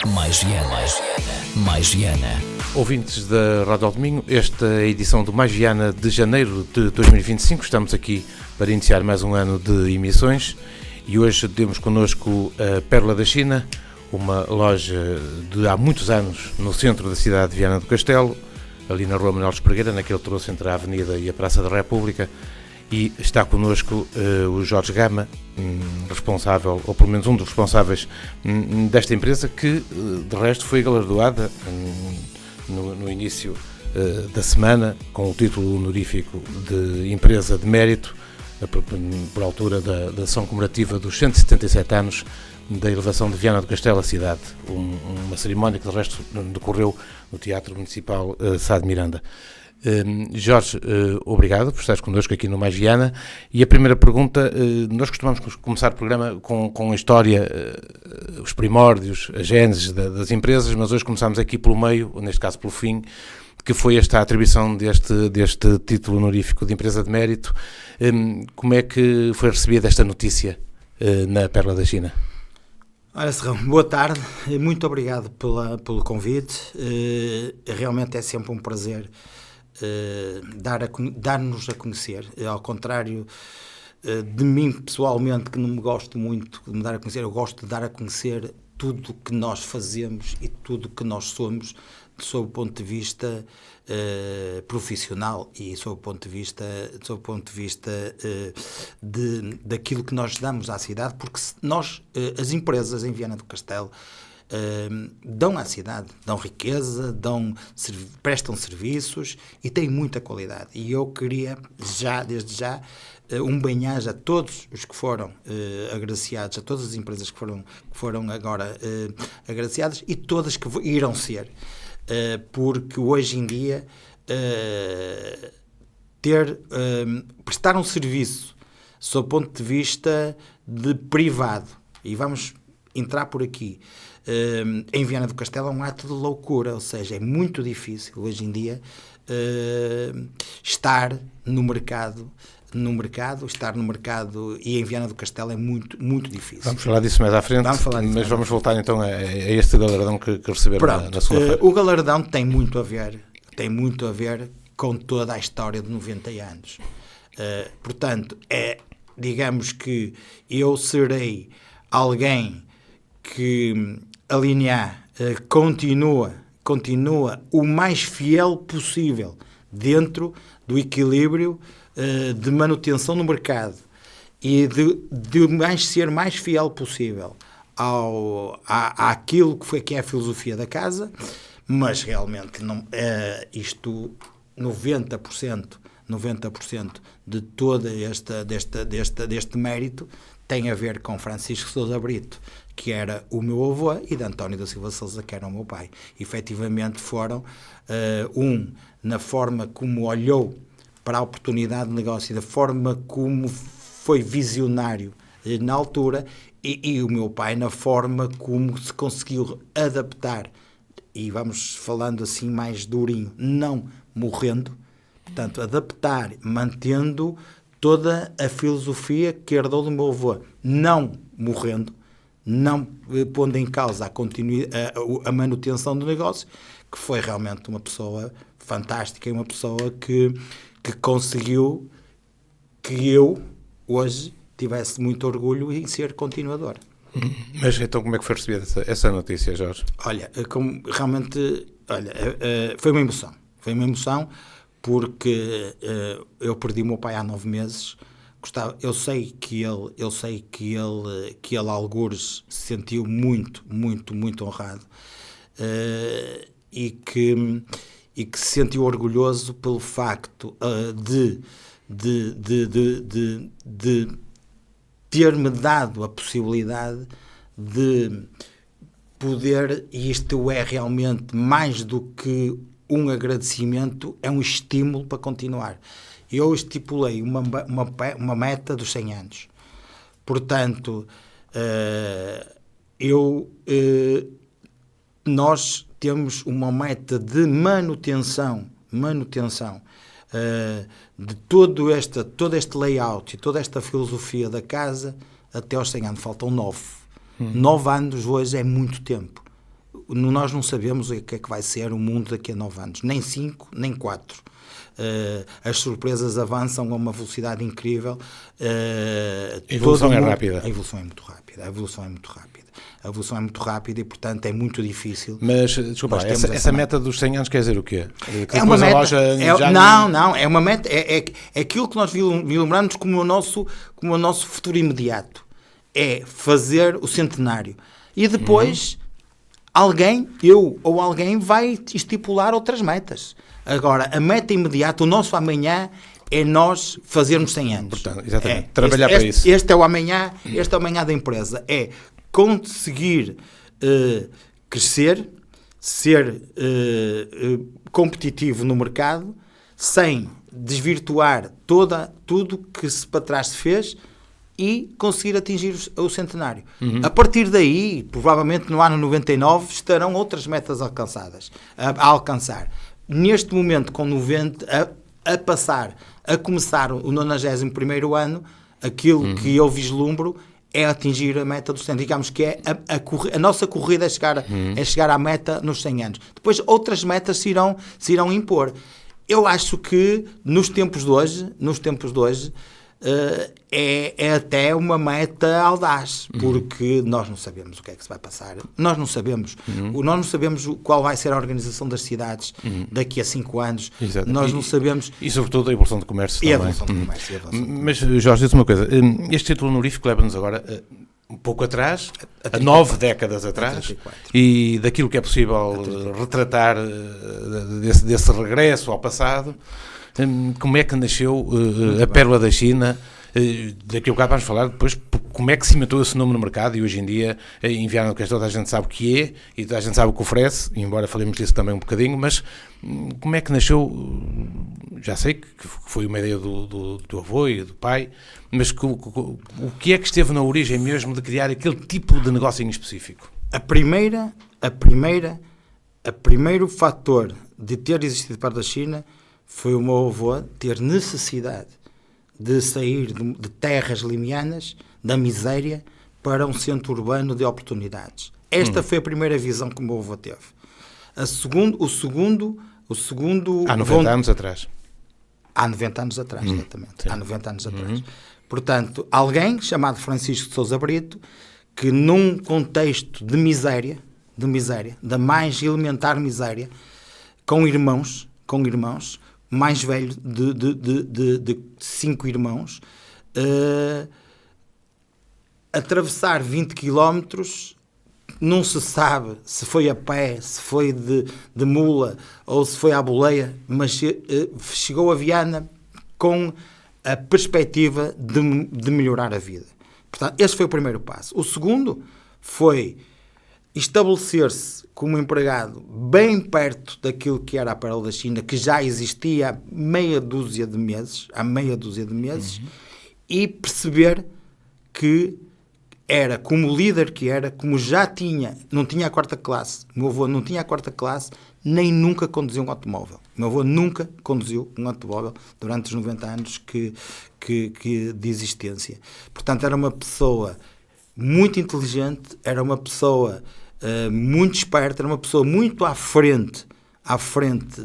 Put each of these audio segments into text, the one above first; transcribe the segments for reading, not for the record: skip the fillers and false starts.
Mais Viana. Mais Viana. Ouvintes da Rádio ao Domingo, esta é a edição do Mais Viana de janeiro de 2025. Estamos aqui para iniciar mais um ano de emissões e hoje temos connosco a Pérola da China, uma loja de há muitos anos no centro da cidade de Viana do Castelo, ali na Rua Manuel Espregueira, naquele troço entre a Avenida e a Praça da República. E está connosco o Jorge Gama, responsável, ou pelo menos um dos responsáveis desta empresa, que de resto foi galardoada no início da semana com o título honorífico de Empresa de Mérito, por altura da ação comemorativa dos 177 anos da elevação de Viana do Castelo à cidade, uma cerimónia que de resto decorreu no Teatro Municipal Sá de Miranda. Jorge, obrigado por estares connosco aqui no Mais Viana. E a primeira pergunta, nós costumamos começar o programa com a história, os primórdios, a gênese das empresas, mas hoje começamos aqui pelo meio, ou neste caso pelo fim, que foi esta atribuição deste título honorífico de Empresa de Mérito. Como é que foi recebida esta notícia na Pérola da China? Olha, Serrão, boa tarde, muito obrigado pelo convite. Realmente é sempre um prazer dar-nos a conhecer, ao contrário de mim pessoalmente, que não me gosto muito de me dar a conhecer. Eu gosto de dar a conhecer tudo o que nós fazemos e tudo o que nós somos, sob o ponto de vista profissional e sob o ponto de vista daquilo que nós damos à cidade, porque nós, as empresas em Viana do Castelo, dão à cidade, dão riqueza, prestam serviços e têm muita qualidade. E eu queria, desde já, um bem-aja a todos os que foram agraciados, a todas as empresas que foram agora agraciadas e todas que irão ser, porque hoje em dia prestar um serviço sob o ponto de vista de privado, e vamos entrar por aqui, em Viana do Castelo é um ato de loucura, ou seja, é muito difícil hoje em dia estar no mercado, e em Viana do Castelo é muito, muito difícil. Vamos falar disso mais à frente, mas vamos voltar então a este galardão que receberam na segunda-feira. O galardão tem muito a ver com toda a história de 90 anos. Portanto, digamos que eu serei alguém que continua o mais fiel possível dentro do equilíbrio de manutenção no mercado e de ser mais fiel possível àquilo que é a filosofia da casa, mas realmente isto 90% de toda deste mérito tem a ver com Francisco Sousa Brito, que era o meu avô, e de António da Silva Sousa, que era o meu pai. Efetivamente foram na forma como olhou para a oportunidade de negócio, da forma como foi visionário na altura, e o meu pai na forma como se conseguiu adaptar, e vamos falando assim mais durinho, não morrendo, portanto, adaptar, mantendo toda a filosofia que herdou do meu avô, não morrendo, não pondo em causa a manutenção do negócio, que foi realmente uma pessoa fantástica e uma pessoa que conseguiu que eu hoje tivesse muito orgulho em ser continuador. Mas então como é que foi recebida essa notícia, Jorge? Olha, foi uma emoção porque eu perdi o meu pai há 9 meses. Eu sei que ele algures se sentiu muito, muito, muito honrado, e que se sentiu orgulhoso pelo facto de ter-me dado a possibilidade de poder, e isto é realmente mais do que um agradecimento, é um estímulo para continuar. Eu estipulei uma meta dos 100 anos. Portanto, nós temos uma meta de manutenção de todo este layout e toda esta filosofia da casa até aos 100 anos. Faltam 9. 9 anos hoje é muito tempo. nós não sabemos o que é que vai ser o mundo daqui a 9 anos, nem 5, nem 4. As surpresas avançam a uma velocidade incrível. A evolução é rápida. A evolução é muito rápida e, portanto, é muito difícil. Mas, desculpa, essa meta dos 100 anos quer dizer o quê? Que é uma meta. Loja não, é uma meta. É aquilo que nós vislumbramos como o nosso futuro imediato. É fazer o centenário. E depois, alguém vai estipular outras metas. Agora, a meta imediata, o nosso amanhã, é nós fazermos 100 anos. Portanto, exatamente. Trabalhar para isso. Este é o amanhã da empresa. É conseguir crescer, ser competitivo no mercado, sem desvirtuar tudo que para trás se fez e conseguir atingir o centenário. A partir daí, provavelmente no ano 99, estarão outras metas alcançadas, a alcançar. Neste momento, com 90, a começar o 91º ano, aquilo que eu vislumbro é atingir a meta dos 100. Digamos que é a nossa corrida é chegar à meta nos 100 anos. Depois outras metas se irão impor. Eu acho que nos tempos de hoje é até uma meta audaz, porque nós não sabemos o que é que se vai passar. Nós não sabemos qual vai ser a organização das cidades daqui a 5 anos. Exato. Nós não sabemos. E sobretudo a evolução do comércio E a também. evolução do comércio. Mas, Jorge, diz uma coisa. Este título honorífico leva-nos agora um pouco atrás, a 9 décadas atrás, e daquilo que é possível retratar desse regresso ao passado. Como é que nasceu a Pérola da China? Daqui a bocado vamos falar depois como é que se cimentou esse nome no mercado e hoje em dia enviaram que toda a gente sabe o que é e toda a gente sabe o que oferece, embora falemos disso também um bocadinho, mas como é que nasceu? Já sei que foi uma ideia do avô e do pai, mas o que é que esteve na origem mesmo de criar aquele tipo de negócio em específico? O primeiro fator de ter existido para a China foi o meu avô ter necessidade de sair de terras limianas, da miséria, para um centro urbano de oportunidades. Esta foi a primeira visão que o meu avô teve. O segundo... Há 90 anos atrás. Há 90 anos atrás, exatamente. Sim. Há 90 anos atrás. Portanto, alguém chamado Francisco de Sousa Brito, que num contexto de miséria, da mais elementar miséria, com irmãos, mais velho de 5 irmãos, atravessar 20 quilómetros, não se sabe se foi a pé, se foi de mula ou se foi à boleia, mas chegou a Viana com a perspectiva de melhorar a vida. Portanto, esse foi o primeiro passo. O segundo foi estabelecer-se como empregado bem perto daquilo que era a Pérola da China, que já existia há meia dúzia de meses, e perceber que era, como líder que era, como já não tinha a 4ª classe, o meu avô não tinha a 4ª classe, nem nunca conduziu um automóvel. O meu avô nunca conduziu um automóvel durante os 90 anos de existência. Portanto, era uma pessoa muito inteligente, era uma pessoa muito esperta, era uma pessoa muito à frente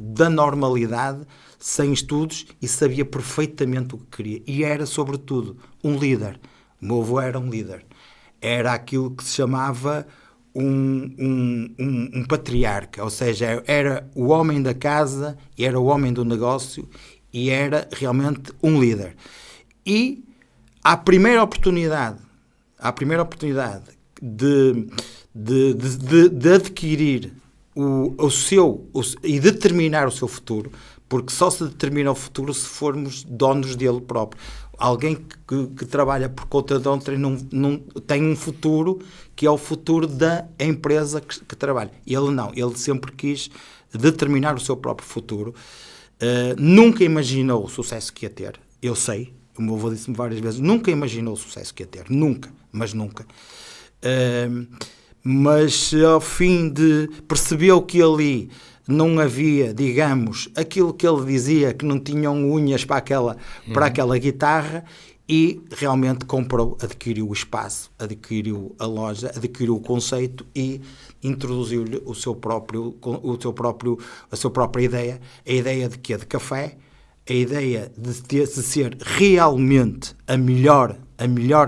da normalidade, sem estudos, e sabia perfeitamente o que queria. E era, sobretudo, um líder. O meu avô era um líder. Era aquilo que se chamava um patriarca, ou seja, era o homem da casa, era o homem do negócio e era realmente um líder. E à primeira oportunidade de adquirir o seu e determinar o seu futuro, porque só se determina o futuro se formos donos dele próprio. Alguém que trabalha por conta de outrem não tem um futuro que é o futuro da empresa que trabalha. Ele não, ele sempre quis determinar o seu próprio futuro. Nunca imaginou o sucesso que ia ter. Eu sei, o meu avô disse-me várias vezes, nunca imaginou o sucesso que ia ter. Nunca. Mas ao fim de percebeu que ali não havia, digamos, aquilo que ele dizia, que não tinham unhas para aquela guitarra, e realmente comprou, adquiriu o espaço, adquiriu a loja, adquiriu o conceito e introduziu-lhe a sua própria ideia, a ideia de quê? De café, a ideia de ser realmente a melhor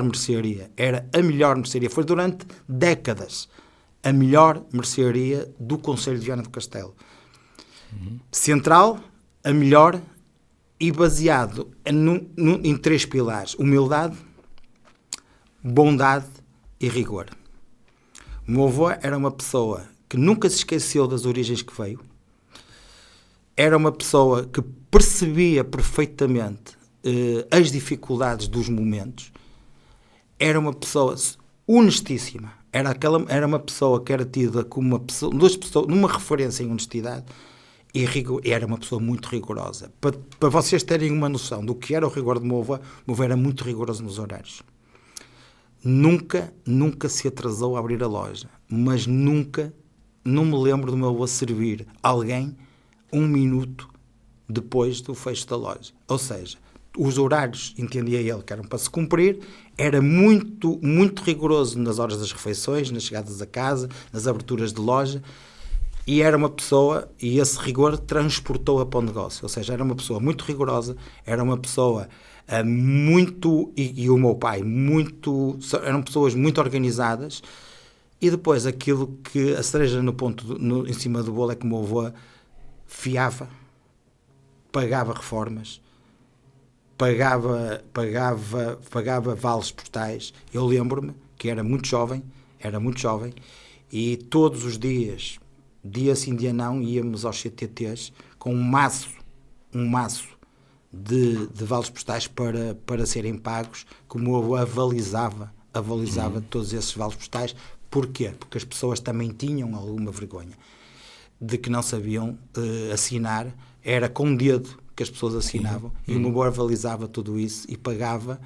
mercearia, era a melhor mercearia, foi durante décadas a melhor mercearia do concelho de Viana do Castelo. Central, a melhor, e baseado em 3 pilares: humildade, bondade e rigor. O meu avô era uma pessoa que nunca se esqueceu das origens que veio, era uma pessoa que percebia perfeitamente as dificuldades dos momentos, era uma pessoa honestíssima, era uma pessoa que era tida como uma referência em honestidade, e era uma pessoa muito rigorosa. Para vocês terem uma noção do que era o rigor do meu avô era muito rigoroso nos horários. Nunca se atrasou a abrir a loja, mas não me lembro do meu avô servir alguém 1 minuto depois do fecho da loja. Ou seja, os horários, entendia ele, que eram para se cumprir, era muito rigoroso nas horas das refeições, nas chegadas a casa, nas aberturas de loja, e era uma pessoa, e esse rigor transportou-a para o negócio. Ou seja, era uma pessoa muito rigorosa, era uma pessoa e o meu pai, eram pessoas muito organizadas, e depois aquilo que a cereja em cima do bolo é que o meu avô fiava, pagava reformas, pagava vales postais. Eu lembro-me que era muito jovem, e todos os dias, dia sim, dia não, íamos aos CTTs com um maço de vales postais para serem pagos, como eu avalizava todos esses vales postais. Porquê? Porque as pessoas também tinham alguma vergonha de que não sabiam assinar, era com o dedo que as pessoas assinavam, e o meu avô avalizava tudo isso e pagava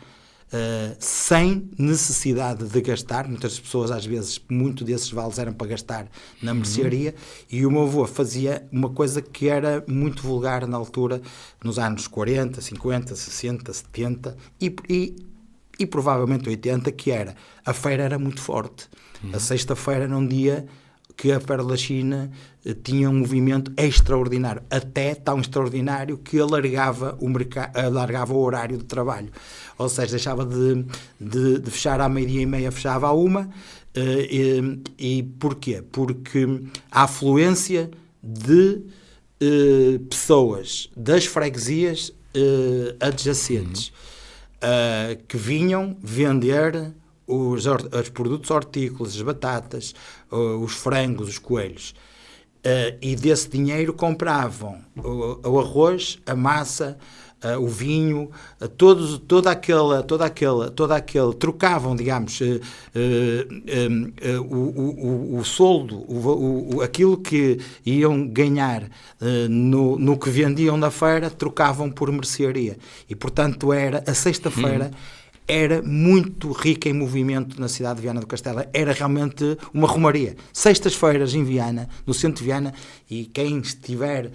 sem necessidade de gastar. Muitas pessoas, às vezes, muito desses vales eram para gastar na mercearia, e o meu avô fazia uma coisa que era muito vulgar na altura, nos anos 40, 50, 60, 70 e provavelmente 80, que era, a feira era muito forte. A sexta-feira era um dia que a Feira da China tinha um movimento extraordinário, até tão extraordinário que alargava o horário de trabalho. Ou seja, deixava de fechar à 12:30, fechava à 1. E porquê? Porque a afluência de pessoas das freguesias adjacentes que vinham vender os produtos hortícolas, as batatas, os frangos, os coelhos, e desse dinheiro compravam o arroz, a massa, o vinho, trocavam, digamos, o soldo, aquilo que iam ganhar no que vendiam na feira, trocavam por mercearia. E, portanto, a sexta-feira era muito rica em movimento na cidade de Viana do Castelo. Era realmente uma romaria. Sextas-feiras em Viana, no centro de Viana, e quem tiver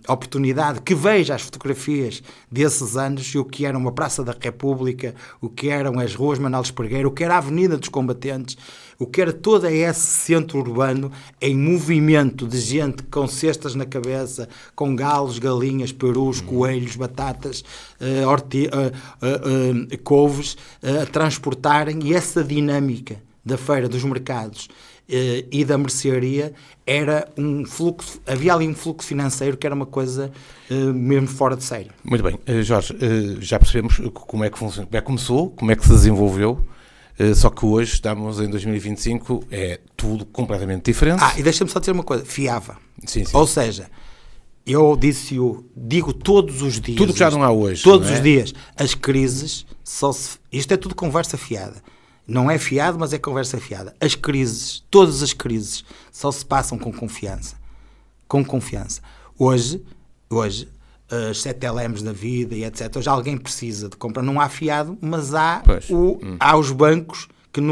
oportunidade, que veja as fotografias desses anos, e o que era uma Praça da República, o que eram as ruas Manuel Espargueiro, o que era a Avenida dos Combatentes, o que era todo esse centro urbano em movimento de gente com cestas na cabeça, com galos, galinhas, perus, coelhos, batatas, couves, a transportarem, e essa dinâmica da feira, dos mercados e da mercearia, era um fluxo, havia ali um fluxo financeiro que era uma coisa mesmo fora de sério. Muito bem, Jorge, já percebemos como é que funciona, como é que começou, como é que se desenvolveu. Só que hoje, estamos em 2025, é tudo completamente diferente. E deixa-me só dizer uma coisa, fiava. Sim. Ou seja, eu digo todos os dias. Tudo que já não há hoje. Todos os dias. As crises, isto é tudo conversa fiada. Não é fiado, mas é conversa fiada. As crises, todas as crises, só se passam com confiança. Com confiança. Hoje, as 7LMs da vida e etc. Hoje alguém precisa de comprar, não há fiado, mas há os bancos que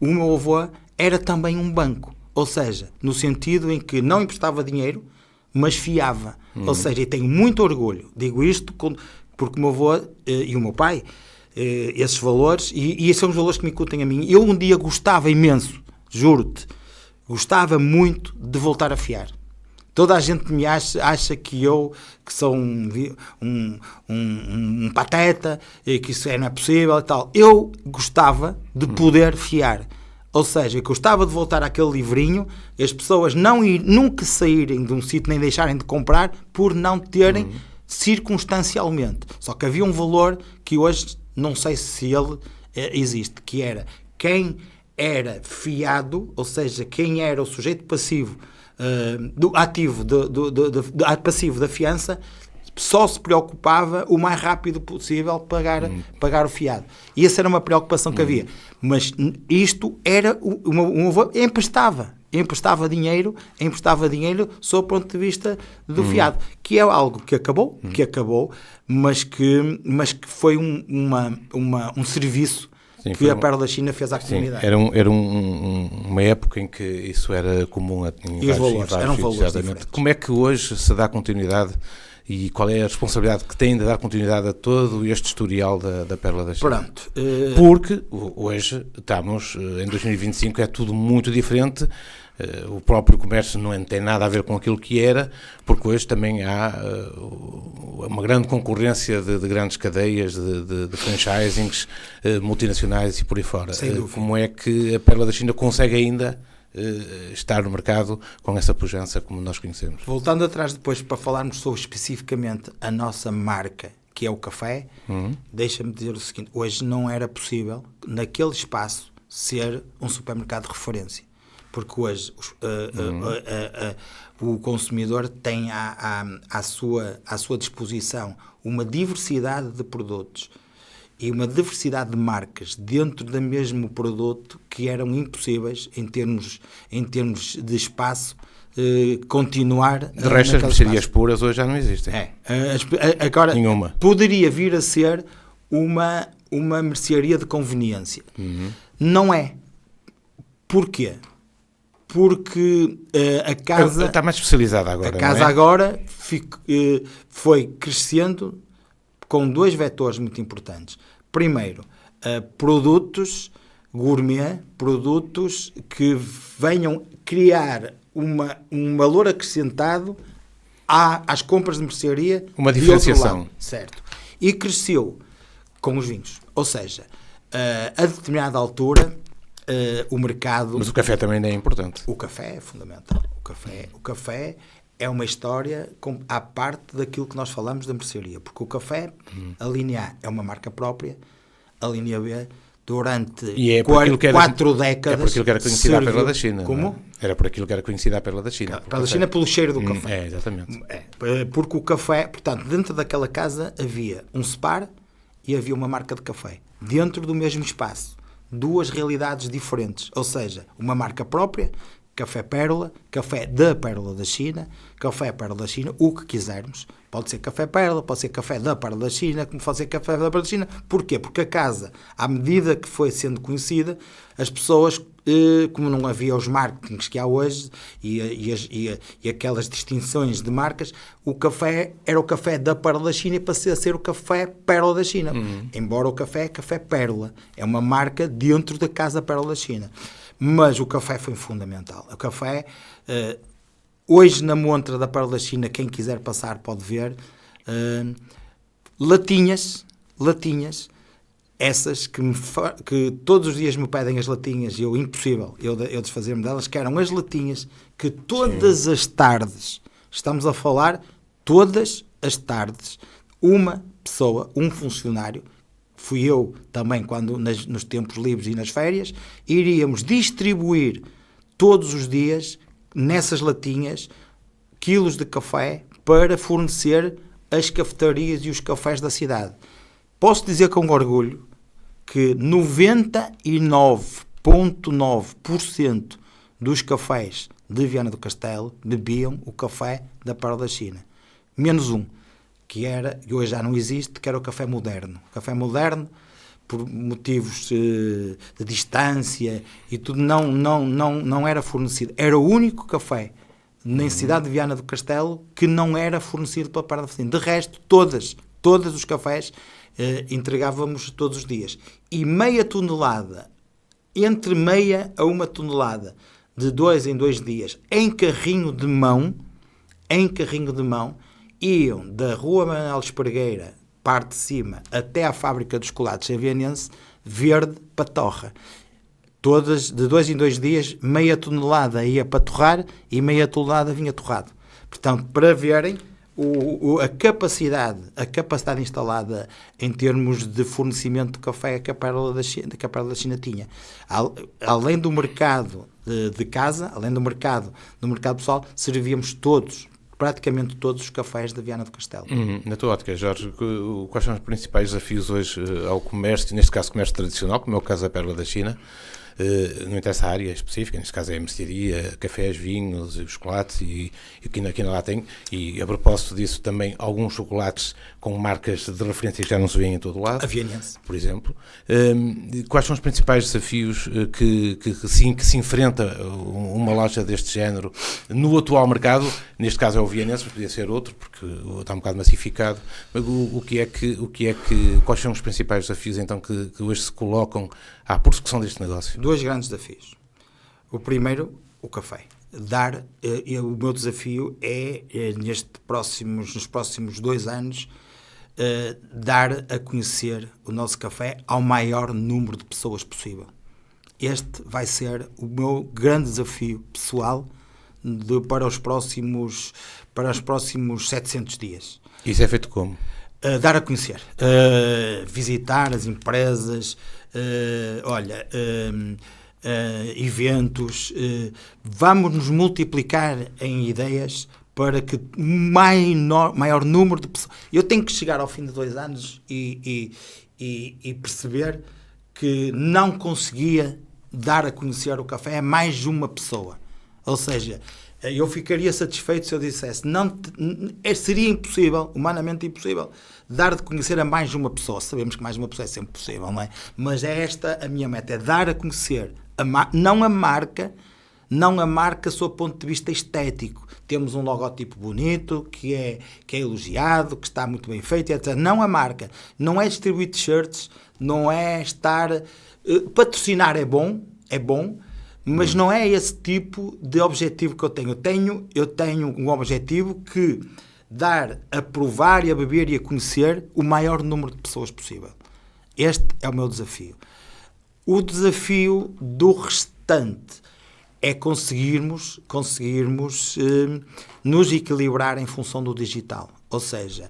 o meu avô era também um banco, ou seja, no sentido em que não emprestava dinheiro, mas fiava. Ou seja, e tenho muito orgulho, digo isto porque o meu avô e o meu pai, esses valores, e esses são os valores que me incutem a mim. Eu um dia gostava imenso, juro-te, gostava muito de voltar a fiar. Toda a gente me acha que sou um pateta, que isso não é possível e tal. Eu gostava de poder fiar. Ou seja, eu gostava de voltar àquele livrinho, as pessoas nunca saírem de um sítio nem deixarem de comprar por não terem circunstancialmente. Só que havia um valor que hoje não sei se ele existe, que era quem era fiado, ou seja, quem era o sujeito passivo passivo da fiança, só se preocupava o mais rápido possível pagar o fiado. E essa era uma preocupação que havia. Mas isto era o meu avô emprestava dinheiro sob o ponto de vista do fiado, que é algo que acabou, mas que foi um serviço. Sim, que a Pérola da China fez à comunidade. Era uma época em que isso era comum e os valores eram valores diferentes. Como é que hoje se dá continuidade e qual é a responsabilidade que tem de dar continuidade a todo este historial da Pérola da China? Pronto. Porque hoje estamos em 2025, é tudo muito diferente. O próprio comércio não tem nada a ver com aquilo que era, porque hoje também há uma grande concorrência de grandes cadeias, de franchisings multinacionais e por aí fora. Como é que a Pérola da China consegue ainda estar no mercado com essa pujança como nós conhecemos? Voltando atrás depois para falarmos sobre especificamente a nossa marca, que é o café, deixa-me dizer o seguinte: hoje não era possível, naquele espaço, ser um supermercado de referência. Porque hoje o consumidor tem à sua disposição uma diversidade de produtos e uma diversidade de marcas dentro do mesmo produto que eram impossíveis em termos de espaço continuar. De resto, as mercearias puras hoje já não existem. Agora, nenhuma. Poderia vir a ser uma mercearia de conveniência. Não é. Porquê? Porque a casa... Está mais especializada agora, A casa agora foi crescendo com dois vetores muito importantes. Primeiro, produtos gourmet, produtos que venham criar um valor acrescentado às compras de mercearia. Uma diferenciação. Certo. E cresceu com os vinhos. Ou seja, a determinada altura... o mercado... Mas o café também é importante. O café é fundamental. O café é uma história à parte daquilo que nós falamos da mercearia. Porque o café, a linha A é uma marca própria, a linha B, durante 4 décadas... É por aquilo que era conhecida a Pérola da China. Como? Era por aquilo que era conhecida a Pérola da China. A Pérola da China pelo cheiro do café. Exatamente. Porque o café... Portanto, dentro daquela casa havia um SPAR e havia uma marca de café. Dentro do mesmo espaço. Duas realidades diferentes, ou seja, uma marca própria, Café Pérola, café da Pérola da China, café Pérola da China, o que quisermos. Pode ser café Pérola, pode ser café da Pérola da China, como pode ser café da Pérola da China. Porquê? Porque a casa, à medida que foi sendo conhecida, as pessoas, como não havia os marketings que há hoje e aquelas distinções de marcas, o café era o café da Pérola da China e passou a ser o café Pérola da China. Embora o café é café Pérola. É uma marca dentro da casa Pérola da China. Mas o café foi fundamental. O café, hoje na montra da Pérola da China, quem quiser passar pode ver, latinhas, essas que todos os dias me pedem as latinhas, e impossível eu desfazer-me delas, que eram as latinhas que todas as tardes, estamos a falar todas as tardes, uma pessoa, um funcionário, fui eu também, quando nos tempos livres e nas férias, iríamos distribuir todos os dias, nessas latinhas, quilos de café para fornecer as cafetarias e os cafés da cidade. Posso dizer com orgulho que 99,9% dos cafés de Viana do Castelo bebiam o café da Pérola da China. Menos um. Que hoje já não existe, que era o café moderno. O café moderno, por motivos de distância e tudo, não era fornecido. Era o único café na cidade de Viana do Castelo, que não era fornecido pela Parla da Vecina. De resto, todos os cafés entregávamos todos os dias. E meia tonelada, entre meia a 1 tonelada, de 2 em 2 dias, em carrinho de mão, iam da Rua Manuel Espargueira, parte de cima, até à fábrica dos chocolates avianense, verde para torra. Todas, de 2 em 2 dias, meia tonelada ia para torrar e meia tonelada vinha torrado. Portanto, para verem a capacidade instalada em termos de fornecimento de café que a Pérola da China tinha. Além do mercado de casa, além do mercado pessoal, servíamos praticamente todos os cafés da Viana do Castelo. Na tua ótica, Jorge, quais são os principais desafios hoje ao comércio, neste caso comércio tradicional, como é o caso da Pérola da China? Não interessa a área específica, neste caso é a mercearia, cafés, vinhos, chocolates e o que ainda lá tem. E a propósito disso, também alguns chocolates com marcas de referência que já não se vêem em todo o lado. Avianense. Por exemplo. Quais são os principais desafios que se enfrenta uma loja deste género no atual mercado? Neste caso é o Vianense, mas podia ser outro, porque está um bocado massificado. Mas quais são os principais desafios então que hoje se colocam à prossecução deste negócio? 2 grandes desafios. O primeiro, o café. O meu desafio é nos próximos 2 anos, dar a conhecer o nosso café ao maior número de pessoas possível. Este vai ser o meu grande desafio pessoal para os próximos 700 dias. Isso é feito como? Dar a conhecer, visitar as empresas, eventos, vamos nos multiplicar em ideias para que maior número de pessoas... Eu tenho que chegar ao fim de 2 anos e perceber que não conseguia dar a conhecer o café a mais de uma pessoa. Ou seja, eu ficaria satisfeito se eu dissesse, seria impossível, humanamente impossível, dar de conhecer a mais de uma pessoa. Sabemos que mais de uma pessoa é sempre possível, não é? Mas é esta a minha meta, é dar a conhecer, não a marca sob o ponto de vista estético. Temos um logótipo bonito, que é elogiado, que está muito bem feito, etc. Não a marca. Não é distribuir t-shirts, não é estar... patrocinar é bom, mas não é esse tipo de objetivo que eu tenho. Eu tenho um objetivo que dar a provar e a beber e a conhecer o maior número de pessoas possível. Este é o meu desafio. O desafio do restante é conseguirmos nos equilibrar em função do digital. Ou seja,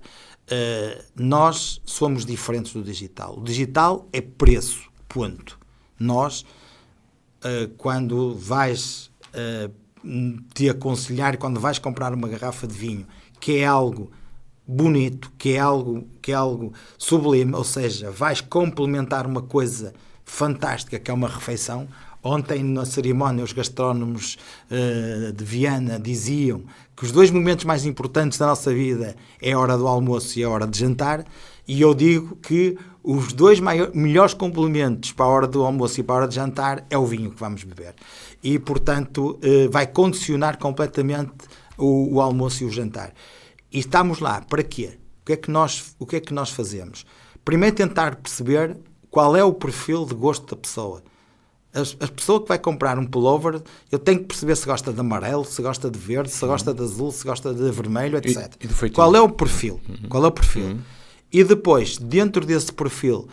nós somos diferentes do digital. O digital é preço, ponto. Nós... quando vais te aconselhar, quando vais comprar uma garrafa de vinho, que é algo bonito, que é algo sublime, ou seja, vais complementar uma coisa fantástica que é uma refeição. Ontem, na cerimónia, os gastrónomos de Viana diziam que os 2 momentos mais importantes da nossa vida é a hora do almoço e a hora de jantar, e eu digo que os 2 melhores complementos para a hora do almoço e para a hora de jantar é o vinho que vamos beber. E, portanto, vai condicionar completamente o almoço e o jantar. E estamos lá, para quê? O que é que nós fazemos? Primeiro, tentar perceber qual é o perfil de gosto da pessoa. A pessoa que vai comprar um pullover, eu tenho que perceber se gosta de amarelo, se gosta de verde, se gosta de azul, se gosta de vermelho, etc. Qual é o perfil? E depois, dentro desse perfil,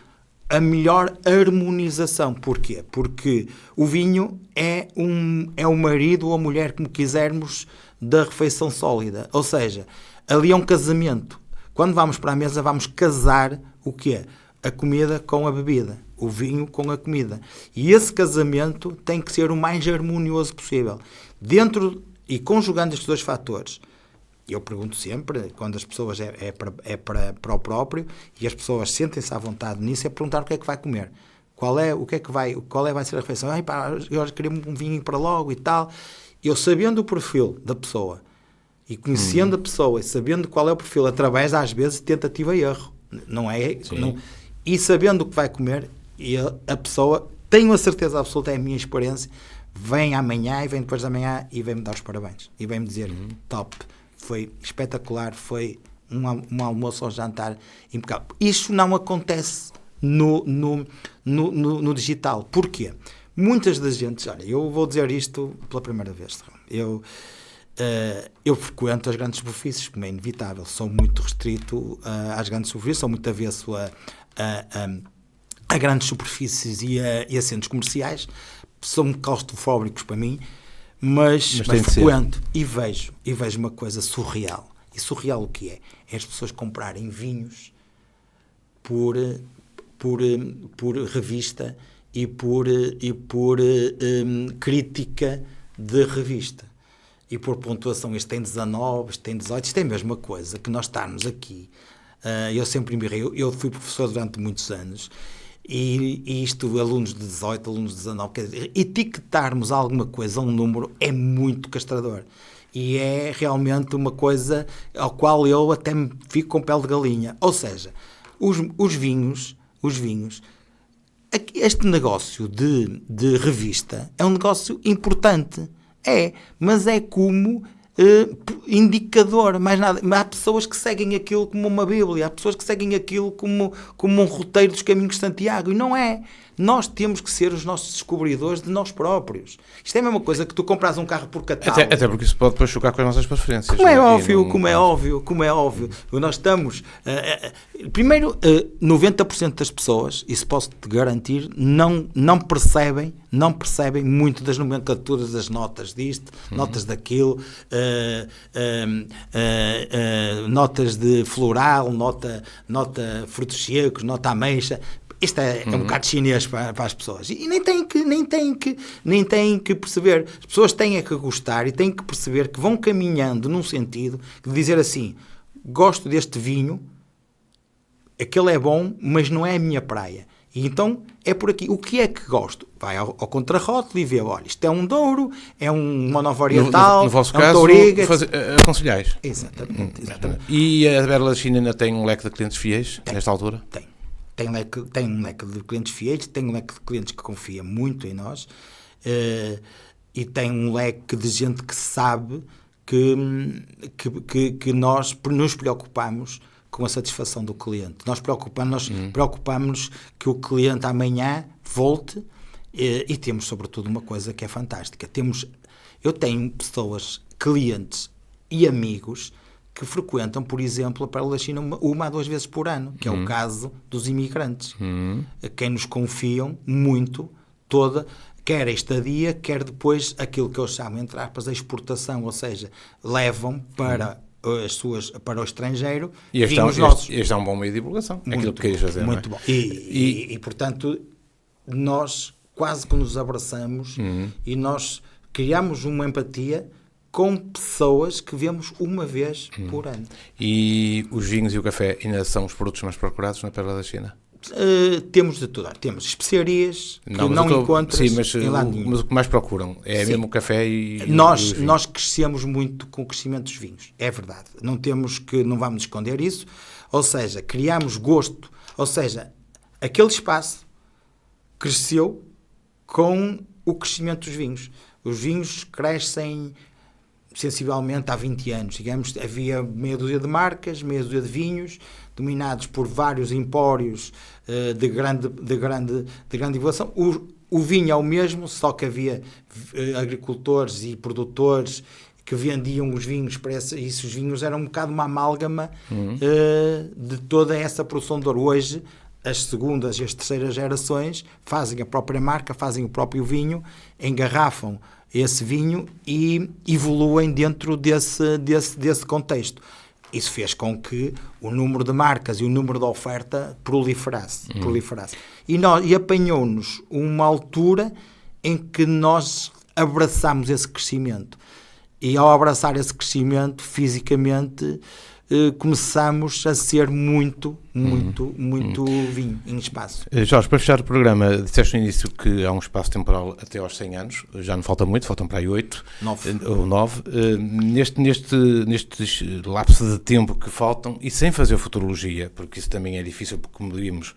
a melhor harmonização. Porquê? Porque o vinho é o marido ou a mulher, como quisermos, da refeição sólida. Ou seja, ali é um casamento. Quando vamos para a mesa, vamos casar o quê? A comida com a bebida, o vinho com a comida. E esse casamento tem que ser o mais harmonioso possível. Dentro e conjugando estes 2 fatores, eu pergunto sempre, quando as pessoas para o próprio, e as pessoas sentem-se à vontade nisso, é perguntar o que é que vai comer. Qual vai ser a refeição? Eu queria um vinho para logo e tal. Eu, sabendo o perfil da pessoa, e conhecendo a pessoa, e sabendo qual é o perfil, através, às vezes, de tentativa e erro. Não é? Não, e sabendo o que vai comer, a pessoa tenho a certeza absoluta, é a minha experiência, vem amanhã e vem depois de amanhã e vem-me dar os parabéns. E vem-me dizer, top, foi espetacular, foi um almoço ou jantar impecável. Isto não acontece no digital. Porquê? Muitas das gentes, olha, eu vou dizer isto pela primeira vez, eu frequento as grandes superfícies, como é inevitável, sou muito restrito às grandes superfícies, sou muito avesso a grandes superfícies e a centros comerciais, são claustrofóbicos para mim, mas frequento e vejo uma coisa surreal. E surreal o que é? É as pessoas comprarem vinhos por revista e por crítica de revista. E por pontuação, este tem 19, este tem 18, isto é a mesma coisa que nós estarmos aqui. Eu sempre me embirrei, eu fui professor durante muitos anos, e isto, alunos de 18, alunos de 19, quer dizer, etiquetarmos alguma coisa a um número é muito castrador. E é realmente uma coisa ao qual eu até me fico com pele de galinha. Ou seja, os vinhos, este negócio de revista é um negócio importante. Mas é como indicador, mais nada. Mas há pessoas que seguem aquilo como uma Bíblia, há pessoas que seguem aquilo como um roteiro dos caminhos de Santiago, e não é. Nós temos que ser os nossos descobridores de nós próprios. Isto é a mesma coisa que tu compras um carro por catálogo. Até porque isso pode depois chocar com as nossas preferências. Como é óbvio. Nós estamos... primeiro, 90% das pessoas, isso posso-te garantir, não percebem muito das nomenclaturas das notas disto, notas daquilo, notas de floral, nota frutos secos, nota ameixa. Isto é um bocado chinês para as pessoas. E nem têm que perceber. As pessoas têm que gostar e têm que perceber que vão caminhando num sentido de dizer assim, gosto deste vinho, aquele é bom, mas não é a minha praia. E então é por aqui. O que é que gosto? Vai ao contrarrótulo e vê, olha, isto é um Douro, é um Monovarietal, no vosso é um caso, Touriga. Aconselhais. Exatamente. E a Berla da China ainda tem um leque de clientes fiéis nesta altura? Tem um leque de clientes fiéis, tem um leque de clientes que confia muito em nós, e tem um leque de gente que sabe que nós nos preocupamos com a satisfação do cliente. Nós preocupamos que o cliente amanhã volte, e temos sobretudo uma coisa que é fantástica. Eu tenho pessoas, clientes e amigos que frequentam, por exemplo, a Pérola da China uma a 2 vezes por ano, que é o caso dos imigrantes, a quem nos confiam muito quer a estadia, quer depois aquilo que eles chamam, entre aspas, a exportação, ou seja, levam para o estrangeiro vinhos nossos. Este é um bom meio de divulgação, é aquilo que queres fazer. Muito bom. E, portanto, nós quase que nos abraçamos e nós criamos uma empatia com pessoas que vemos uma vez por ano. E os vinhos e o café ainda são os produtos mais procurados na Pérola da China? Temos de tudo. Temos especiarias que não encontras em lado nenhum. Mas o que mais procuram é mesmo o café e nós crescemos muito com o crescimento dos vinhos. É verdade. Não vamos esconder isso. Ou seja, criamos gosto. Ou seja, aquele espaço cresceu com o crescimento dos vinhos. Os vinhos crescem sensivelmente há 20 anos, digamos, havia meia dúzia de marcas, meia dúzia de vinhos, dominados por vários empórios de grande divulgação. O vinho é o mesmo, só que havia agricultores e produtores que vendiam os vinhos para e esses vinhos eram um bocado uma amálgama de toda essa produção de ouro. Hoje, as segundas e as terceiras gerações fazem a própria marca, fazem o próprio vinho, engarrafam esse vinho e evoluem dentro desse contexto. Isso fez com que o número de marcas e o número de oferta proliferasse. E apanhou-nos uma altura em que nós abraçámos esse crescimento. E ao abraçar esse crescimento, fisicamente, começamos a ser muito vinho em espaço. Jorge, para fechar o programa, disseste no início que há um espaço temporal até aos 100 anos, já não falta muito, faltam para aí 8 ou 9. Nestes lapso de tempo que faltam, e sem fazer futurologia, porque isso também é difícil, porque como vimos,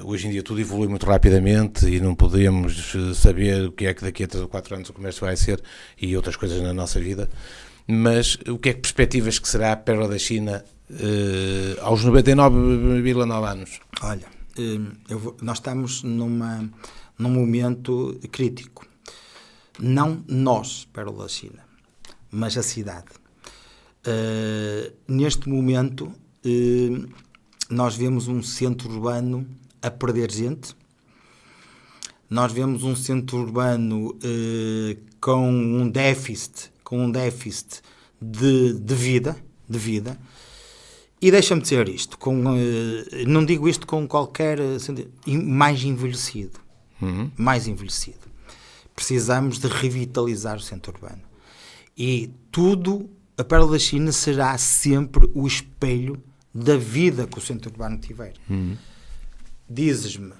hoje em dia tudo evolui muito rapidamente e não podemos saber o que é que daqui a 3 ou 4 anos o comércio vai ser e outras coisas na nossa vida. Mas o que é que perspectivas que será a Pérola da China aos 99,9 anos? Olha, nós estamos num momento crítico. Não nós, Pérola da China, mas a cidade. Neste momento, nós vemos um centro urbano a perder gente. Nós vemos um centro urbano com um déficit de vida, e deixa-me dizer isto, não digo isto com qualquer sentido, mais envelhecido. Precisamos de revitalizar o centro urbano. E a Pérola da China será sempre o espelho da vida que o centro urbano tiver. Dizes-me,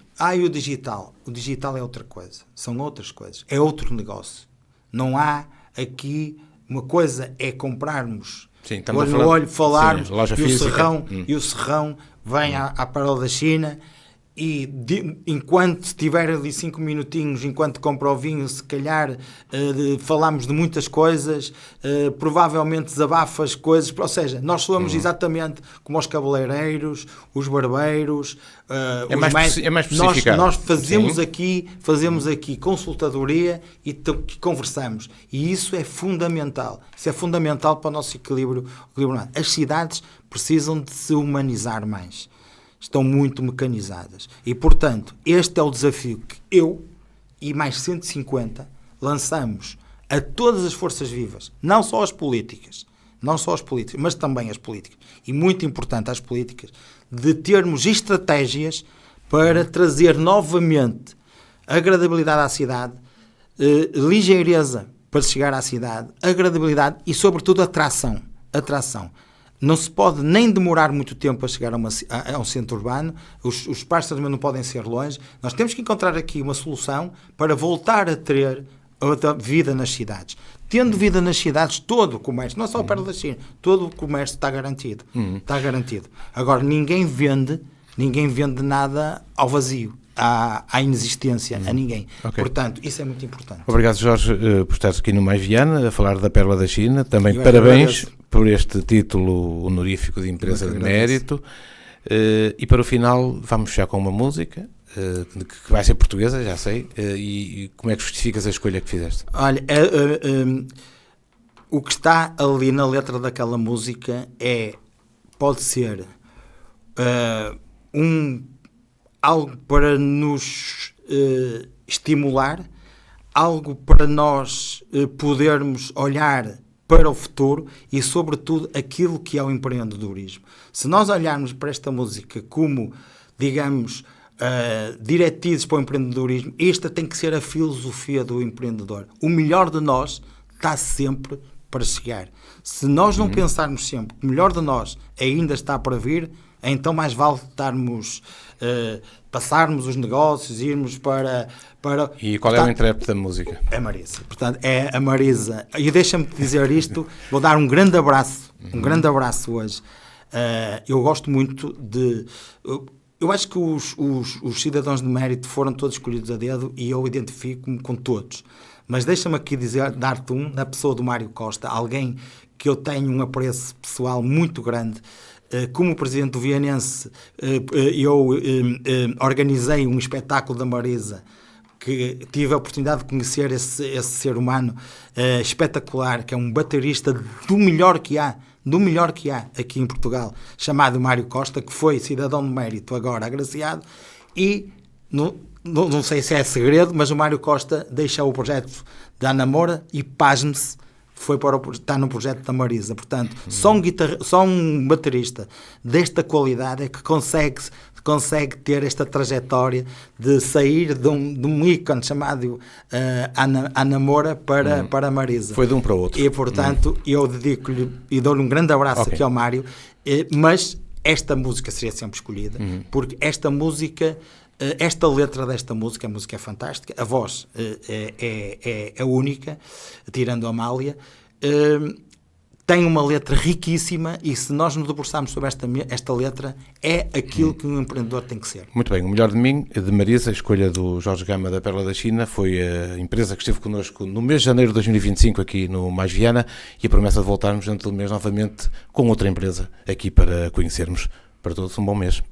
o digital é outra coisa, são outras coisas, é outro negócio. Não há aqui, uma coisa é comprarmos, olho no olho, falarmos, e o Serrão vem à Pérola da China e enquanto tiver ali 5 minutinhos, enquanto compra o vinho, se calhar falamos de muitas coisas, provavelmente desabafa as coisas, ou seja, nós somos exatamente como os cabeleireiros, os barbeiros, é mais especificado. Nós fazemos aqui consultadoria e conversamos, e isso é fundamental para o nosso equilíbrio. As cidades precisam de se humanizar mais. Estão muito mecanizadas. E, portanto, este é o desafio que eu e mais 150 lançamos a todas as forças vivas, não só as políticas, mas também as políticas. E muito importante às políticas, de termos estratégias para trazer novamente agradabilidade à cidade, ligeireza para chegar à cidade, agradabilidade e, sobretudo, atração. Não se pode nem demorar muito tempo a chegar a um centro urbano, os parques também não podem ser longe. Nós temos que encontrar aqui uma solução para voltar a ter vida nas cidades. Tendo vida nas cidades, todo o comércio, não só o Pérola da China, todo o comércio está garantido. Está garantido. Agora, ninguém vende nada ao vazio. À inexistência, a ninguém. Okay. Portanto, isso é muito importante. Obrigado, Jorge, por estares aqui no Mais Viana a falar da Pérola da China. Também parabéns por este título honorífico de Empresa de Mérito. E para o final, vamos fechar com uma música que vai ser portuguesa, já sei. E como é que justificas a escolha que fizeste? Olha, o que está ali na letra daquela música pode ser algo para nos estimular, algo para nós podermos olhar para o futuro e, sobretudo, aquilo que é o empreendedorismo. Se nós olharmos para esta música como, digamos, diretrizes para o empreendedorismo, esta tem que ser a filosofia do empreendedor. O melhor de nós está sempre para chegar. Se nós não pensarmos sempre que o melhor de nós ainda está para vir, então mais vale passarmos os negócios, irmos para... E qual é o intérprete da música? É a Marisa. Portanto, é a Marisa. E deixa-me dizer isto, vou dar um grande abraço hoje. Eu gosto muito de... Eu acho que os cidadãos de mérito foram todos escolhidos a dedo e eu identifico-me com todos. Mas deixa-me aqui dar-te na pessoa do Mário Costa, alguém que eu tenho um apreço pessoal muito grande. Como presidente do Vianense, eu organizei um espetáculo da Marisa, que tive a oportunidade de conhecer esse ser humano espetacular, que é um baterista do melhor que há aqui em Portugal, chamado Mário Costa, que foi cidadão de mérito, agora agraciado, e não sei se é segredo, mas o Mário Costa deixou o projeto da Ana Moura e, pasme-se, está no projeto da Marisa. Portanto, só um baterista desta qualidade é que consegue consegue ter esta trajetória de sair de um ícone chamado Ana Moura para a Marisa. Foi de um para o outro. E, portanto, eu dedico-lhe e dou-lhe um grande abraço aqui ao Mário, mas esta música seria sempre escolhida, porque esta música, esta letra desta música, a música é fantástica, a voz é única, tirando a Amália, tem uma letra riquíssima e se nós nos debruçarmos sobre esta letra, é aquilo que um empreendedor tem que ser. Muito bem, o Melhor de Mim, de Marisa, a escolha do Jorge Gama da Pérola da China, foi a empresa que esteve connosco no mês de janeiro de 2025 aqui no Mais Viana e a promessa de voltarmos dentro do mês novamente com outra empresa aqui para conhecermos. Para todos um bom mês.